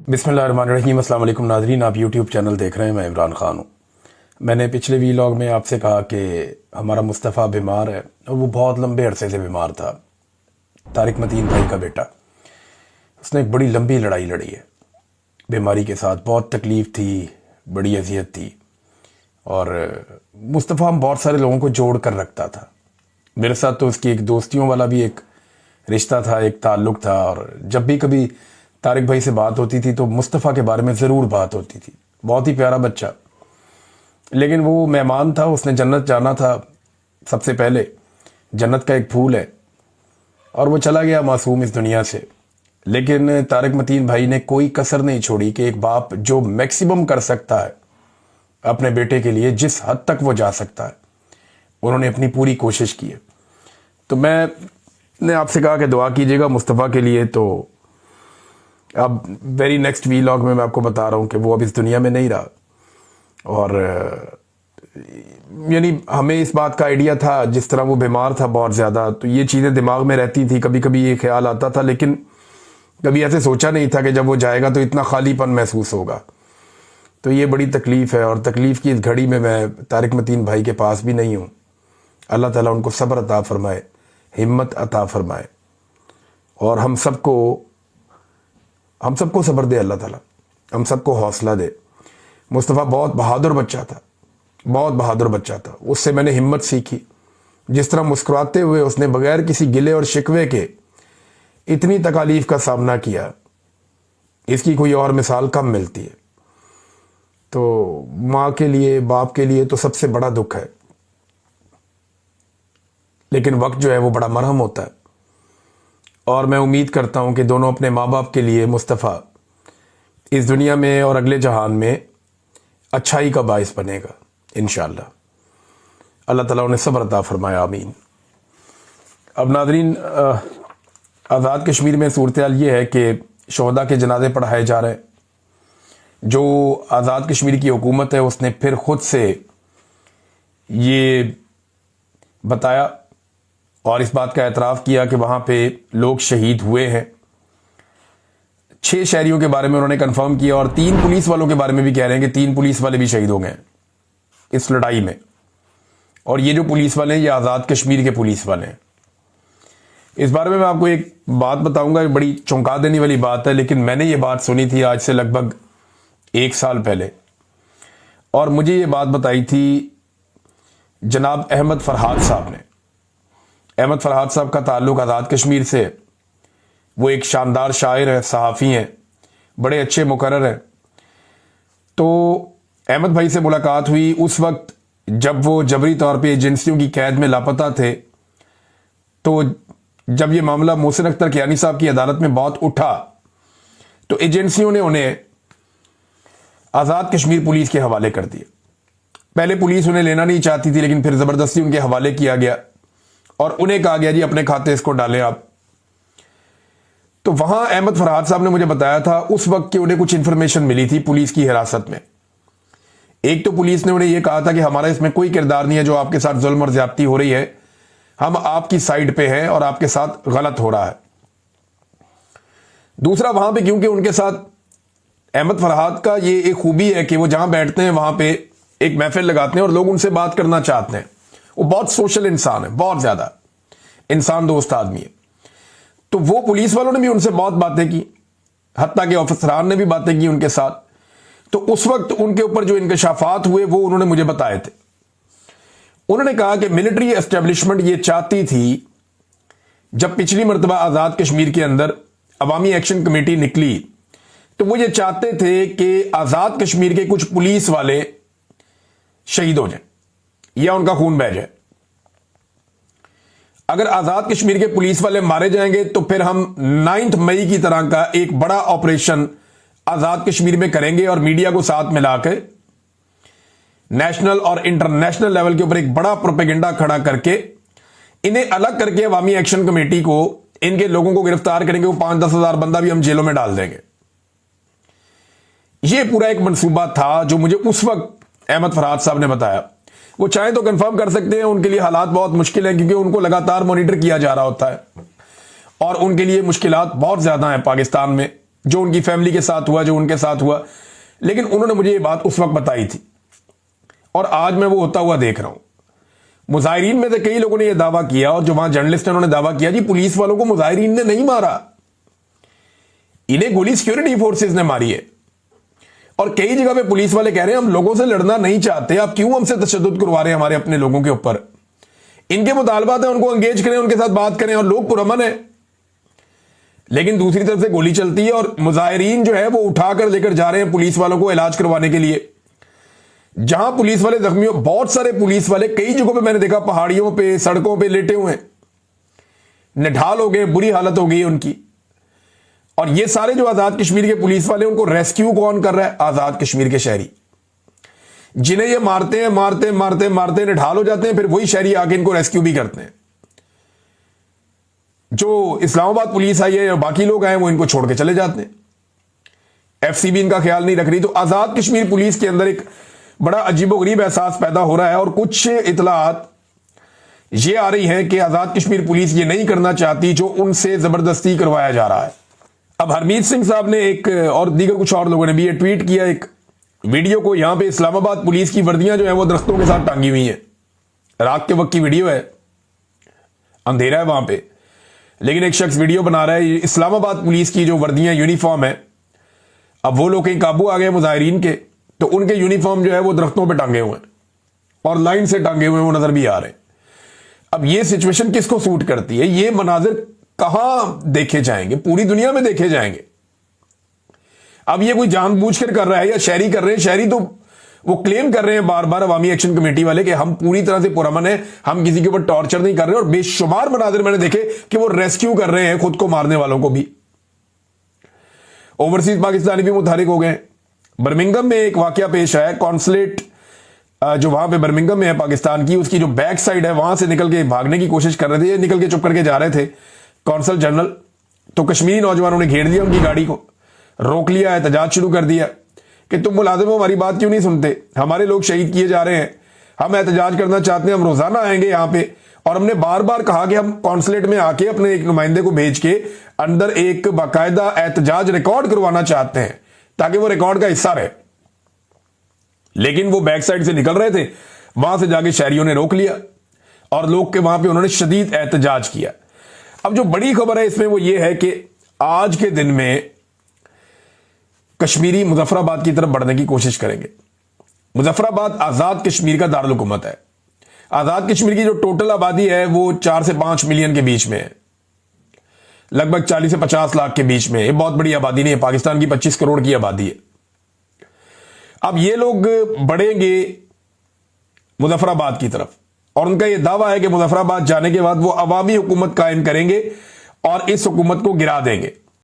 बिस्मिल्लाहिर्रहमानिर्रहीम। अस्सलाम वालेकुम नाज़रीन, आप यूट्यूब चैनल देख रहे हैं। मैं इमरान ख़ान हूँ। मैंने पिछले वीलॉग में आपसे कहा कि हमारा मुस्तफ़ा बीमार है और वो बहुत लंबे अरसे से बीमार था। तारिक मतीन भाई का बेटा, उसने एक बड़ी लंबी लड़ाई लड़ी है बीमारी के साथ। बहुत तकलीफ़ थी, बड़ी अजियत थी, और मुस्तफ़ा हम बहुत सारे लोगों को जोड़ कर रखता था। मेरे साथ तो उसकी एक दोस्तियों वाला भी एक रिश्ता था, एक ताल्लुक़ था, और जब भी कभी तारिक भाई से बात होती थी तो मुस्तफ़ा के बारे में ज़रूर बात होती थी। बहुत ही प्यारा बच्चा, लेकिन वो मेहमान था, उसने जन्नत जाना था सबसे पहले। जन्नत का एक फूल है और वो चला गया मासूम इस दुनिया से। लेकिन तारिक मतीन भाई ने कोई कसर नहीं छोड़ी कि एक बाप जो मैक्सिमम कर सकता है अपने बेटे के लिए, जिस हद तक वो जा सकता है, उन्होंने अपनी पूरी कोशिश की है। तो मैंने आपसे कहा कि दुआ कीजिएगा मुस्तफ़ा के लिए। तो अब वेरी नेक्स्ट वीलॉग में मैं आपको बता रहा हूँ कि वो अब इस दुनिया में नहीं रहा, और यानी हमें इस बात का आइडिया था, जिस तरह वो बीमार था बहुत ज़्यादा, तो ये चीज़ें दिमाग में रहती थी, कभी कभी ये ख्याल आता था, लेकिन कभी ऐसे सोचा नहीं था कि जब वो जाएगा तो इतना खालीपन महसूस होगा। तो ये बड़ी तकलीफ़ है, और तकलीफ़ की इस घड़ी में मैं तारिक मतीन भाई के पास भी नहीं हूँ। अल्लाह ताला उनको सब्र अता फरमाए, हिम्मत अता फरमाए, और हम सबको सब्र दे अल्लाह ताला, हम सबको हौसला दे। मुस्तफ़ा बहुत बहादुर बच्चा था, बहुत बहादुर बच्चा था। उससे मैंने हिम्मत सीखी। जिस तरह मुस्कुराते हुए उसने बगैर किसी गिले और शिकवे के इतनी तकालीफ का सामना किया, इसकी कोई और मिसाल कम मिलती है। तो माँ के लिए, बाप के लिए तो सबसे बड़ा दुख है, लेकिन वक्त जो है वो बड़ा मरहम होता है, और मैं उम्मीद करता हूँ कि दोनों अपने माँ बाप के लिए मुस्तफ़ा इस दुनिया में और अगले जहान में अच्छाई का बाइस बनेगा इंशाअल्लाह। अल्लाह ताला उन्हें सब्र अता फरमाए, आमीन। अब नाज़रीन, आज़ाद कश्मीर में सूरत हाल ये है कि शोहदा के जनाजे पढ़ाए जा रहे हैं। जो आज़ाद कश्मीर की हुकूमत है उसने फिर ख़ुद से ये बताया और इस बात का एतराफ़ किया कि वहाँ पे लोग शहीद हुए हैं। 6 शहरियों के बारे में उन्होंने कंफर्म किया, और 3 पुलिस वालों के बारे में भी कह रहे हैं कि 3 पुलिस वाले भी शहीद हो गए इस लड़ाई में। और ये जो पुलिस वाले हैं, ये आज़ाद कश्मीर के पुलिस वाले हैं। इस बारे में मैं आपको एक बात बताऊंगा, बड़ी चौंका देने वाली बात है, लेकिन मैंने ये बात सुनी थी आज से लगभग 1 साल पहले, और मुझे ये बात बताई थी जनाब अहमद फरहाद साहब ने। अहमद फरहाद साहब का ताल्लुक़ आज़ाद कश्मीर से, वो एक शानदार शायर है, सहाफ़ी हैं, बड़े अच्छे मुकर्रर हैं। तो अहमद भाई से मुलाकात हुई उस वक्त जब वो जबरी तौर पे एजेंसियों की कैद में लापता थे। तो जब ये मामला मोहसिन अख्तर कियानी साहब की अदालत में बहुत उठा, तो एजेंसियों ने उन्हें आज़ाद कश्मीर पुलिस के हवाले कर दिया। पहले पुलिस उन्हें लेना नहीं चाहती थी, लेकिन फिर ज़बरदस्ती उनके हवाले किया गया और उन्हें कहा गया जी अपने खाते इसको डालें आप। तो वहां अहमद फरहाद साहब ने मुझे बताया था उस वक्त कि उन्हें कुछ इंफॉर्मेशन मिली थी पुलिस की हिरासत में। एक तो पुलिस ने उन्हें यह कहा था कि हमारा इसमें कोई किरदार नहीं है, जो आपके साथ जुल्म और ज्यादती हो रही है, हम आपकी साइड पे हैं और आपके साथ गलत हो रहा है। दूसरा, वहां पे क्योंकि उनके साथ अहमद फरहाद का ये एक खूबी है कि वो जहां बैठते हैं वहां पे एक महफिल लगाते हैं और लोग उनसे बात करना चाहते हैं। वो बहुत सोशल इंसान है, बहुत ज्यादा इंसान दोस्त आदमी है। तो वो पुलिस वालों ने भी उनसे बहुत बातें की, हत्ता के ऑफिसरान ने भी बातें की उनके साथ। तो उस वक्त उनके ऊपर जो इंकशाफात हुए वो उन्होंने मुझे बताए थे। उन्होंने कहा कि मिलिट्री एस्टेब्लिशमेंट ये चाहती थी, जब पिछली मरतबा आज़ाद कश्मीर के अंदर अवामी एक्शन कमेटी निकली, तो वो ये चाहते थे कि आज़ाद कश्मीर के कुछ पुलिस वाले शहीद हो जाएं या उनका खून बह जाए। अगर आज़ाद कश्मीर के पुलिस वाले मारे जाएंगे तो फिर हम 9 मई की तरह का एक बड़ा ऑपरेशन आज़ाद कश्मीर में करेंगे और मीडिया को साथ मिलाकर नेशनल और इंटरनेशनल लेवल के ऊपर एक बड़ा प्रोपेगेंडा खड़ा करके इन्हें अलग करके अवामी एक्शन कमेटी को, इनके लोगों को गिरफ्तार करेंगे। वो 5-10 हजार बंदा भी हम जेलों में डाल देंगे। यह पूरा एक मंसूबा था जो मुझे उस वक्त अहमद फरहाद साहब ने बताया। वो चाहे तो कंफर्म कर सकते हैं, उनके लिए हालात बहुत मुश्किल है क्योंकि उनको लगातार मॉनिटर किया जा रहा होता है और उनके लिए मुश्किलात बहुत ज्यादा हैं पाकिस्तान में جو ان کی فیملی کے ساتھ ہوا, جو ان کے ساتھ ہوا. لیکن انہوں نے مجھے یہ بات اس وقت بتائی تھی اور آج میں وہ ہوتا ہوا دیکھ رہا ہوں. مظاہرین میں سے کئی لوگوں نے یہ دعویٰ کیا, اور جو وہاں جرنلسٹ ہیں انہوں نے دعویٰ کیا جی پولیس والوں کو مظاہرین نے نہیں مارا, انہیں گولی سیکیورٹی فورسز نے ماری ہے. اور کئی جگہ پہ پولیس والے کہہ رہے ہیں ہم لوگوں سے لڑنا نہیں چاہتے, آپ کیوں ہم سے تشدد کروا رہے ہیں ہمارے اپنے لوگوں کے اوپر. ان کے مطالبات ہیں ان کو انگیج کریں, ان کے ساتھ بات کریں, اور لوگ پرامن ہیں. لیکن دوسری طرف سے گولی چلتی ہے اور مظاہرین جو ہے وہ اٹھا کر لے کر جا رہے ہیں پولیس والوں کو علاج کروانے کے لیے. جہاں پولیس والے زخمی ہو, بہت سارے پولیس والے کئی جگہوں پہ میں نے دیکھا پہاڑیوں پہ, سڑکوں پہ لیٹے ہوئے ہیں, نڈھال ہو گئے, بری حالت ہو گئی ان کی. اور یہ سارے جو آزاد کشمیر کے پولیس والے ان کو ریسکیو کون کر رہا ہے؟ آزاد کشمیر کے شہری, جنہیں یہ مارتے ہیں مارتے مارتے مارتے نڈھال ہو جاتے ہیں, پھر وہی شہری آ کے ان کو ریسکیو بھی کرتے ہیں. جو اسلام آباد پولیس آئی ہے اور باقی لوگ آئے وہ ان کو چھوڑ کے چلے جاتے ہیں. ایف سی بھی ان کا خیال نہیں رکھ رہی. تو آزاد کشمیر پولیس کے اندر ایک بڑا عجیب و غریب احساس پیدا ہو رہا ہے, اور کچھ اطلاعات یہ آ رہی ہیں کہ آزاد کشمیر پولیس یہ نہیں کرنا چاہتی جو ان سے زبردستی کروایا جا رہا ہے. اب ہرمیت سنگھ صاحب نے ایک, اور دیگر کچھ اور لوگوں نے بھی یہ ٹویٹ کیا ایک ویڈیو کو. یہاں پہ اسلام آباد پولیس کی وردیاں جو ہیں وہ درختوں کے ساتھ ٹانگی ہوئی ہیں. رات کے وقت کی ویڈیو ہے, اندھیرا ہے وہاں پہ, لیکن ایک شخص ویڈیو بنا رہا ہے. اسلام آباد پولیس کی جو وردیاں یونیفارم ہے, اب وہ لوگ کہیں قابو آ گئے مظاہرین کے, تو ان کے یونیفارم جو ہے وہ درختوں پہ ٹانگے ہوئے ہیں اور لائن سے ٹانگے ہوئے وہ نظر بھی آ رہے ہیں. اب یہ سچویشن کس کو سوٹ کرتی ہے؟ یہ مناظر کہاں دیکھے جائیں گے؟ پوری دنیا میں دیکھے جائیں گے. اب یہ کوئی جان بوجھ کر رہا ہے یا شہری کر رہے ہیں؟ شہری تو وہ کلیم کر رہے ہیں بار بار عوامی ایکشن کمیٹی والے کہ ہم پوری طرح سے پرامن ہیں, ہم کسی کے اوپر ٹارچر نہیں کر رہے. اور بے شمار مناظر میں نے دیکھے کہ وہ ریسکیو کر رہے ہیں خود کو مارنے والوں کو بھی. اوورسیز پاکستانی بھی متحرک ہو گئے. برمنگم میں ایک واقعہ پیش آیا, کونسلیٹ جو وہاں پہ برمنگم میں ہے پاکستان کی, اس کی جو بیک سائڈ ہے وہاں سے نکل کے بھاگنے کی کوشش کر رہے تھے, نکل کے چپ کر کے جا رہے تھے کونسل جنرل. تو کشمیری نوجوانوں نے گھیر لیا ان کی گاڑی کو, روک لیا, احتجاج شروع کر دیا کہ تم ملازم ہو, ہماری بات کیوں نہیں سنتے, ہمارے لوگ شہید کیے جا رہے ہیں, ہم احتجاج کرنا چاہتے ہیں, ہم روزانہ آئیں گے یہاں پہ. اور ہم نے بار بار کہا کہ ہم کونسلیٹ میں آ کے اپنے ایک نمائندے کو بھیج کے اندر ایک باقاعدہ احتجاج ریکارڈ کروانا چاہتے ہیں تاکہ وہ ریکارڈ کا حصہ رہے. لیکن وہ بیک سائڈ سے نکل رہے تھے, وہاں سے جا کے شہریوں نے روک لیا اور لوگ کے وہاں پہ انہوں نے شدید احتجاج کیا. اب جو بڑی خبر ہے اس میں وہ یہ ہے کہ آج کے دن میں کشمیری مظفر آباد کی طرف بڑھنے کی کوشش کریں گے. مظفر آباد آزاد کشمیر کا دارالحکومت ہے. آزاد کشمیر کی جو ٹوٹل آبادی ہے وہ 4 سے 5 ملین کے بیچ میں ہے, لگ بھگ 40 سے 50 لاکھ کے بیچ میں. یہ بہت بڑی آبادی نہیں ہے, پاکستان کی 25 کروڑ کی آبادی ہے. اب یہ لوگ بڑھیں گے مظفر آباد کی طرف, اور ان کا یہ دعویٰ ہے کہ مظفر آباد جانے کے بعد وہ عوامی حکومت قائم کریں گے اور اس حکومت کو گرا دیں گے.